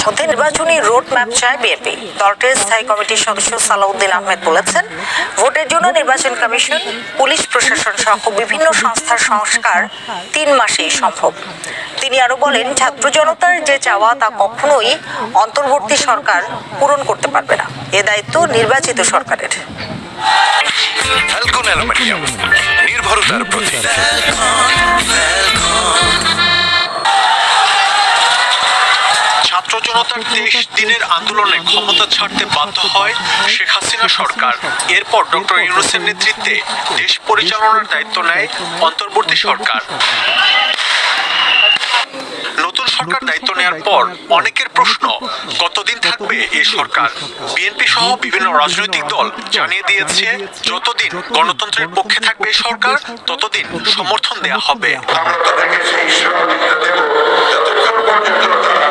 স্বাচ্ছন্দ্যে নির্বাচনী road map চায় বিএনপি। দলটির স্থায়ী কমিটির সদস্য সালাউদ্দিন আহমেদ বলেছেন, ভোটের জন্য নির্বাচন কমিশন, পুলিশ প্রশাসন সহ বিভিন্ন সংস্থার সংস্কার 3 মাসেই সম্ভব। তিনি আরো বলেন, ছাত্র জনতার যে চাওয়া তা কখনোই অন্তর্বর্তী সরকার পূরণ করতে পারবে না। এ দায়িত্ব নির্বাচিত সরকারের। ফ্যালকন অ্যালুমিনিয়াম, নির্ভরতার প্রতীক। ছাত্র জনতার 23 দিনের আন্দোলনে ক্ষমতা ছাড়তে বাধ্য হয় শেখ হাসিনা সরকার। এরপর ডক্টর ইউনূসের নেতৃত্বে দেশ পরিচালনার দায়িত্ব নেয় অন্তর্বর্তী সরকার। নতুন সরকার দায়িত্ব নেওয়ার পর অনেকের প্রশ্ন, কতদিন থাকবে এই সরকার? বিএনপি সহ বিভিন্ন রাজনৈতিক দল জানিয়ে দিয়েছে, যতদিন গণতন্ত্রের পক্ষে থাকবে এই সরকার ততদিন সমর্থন দেয়া হবে। আমরা তাদেরকে সেই সেবা দিতে দেব যতক্ষণ পর্যন্ত তারা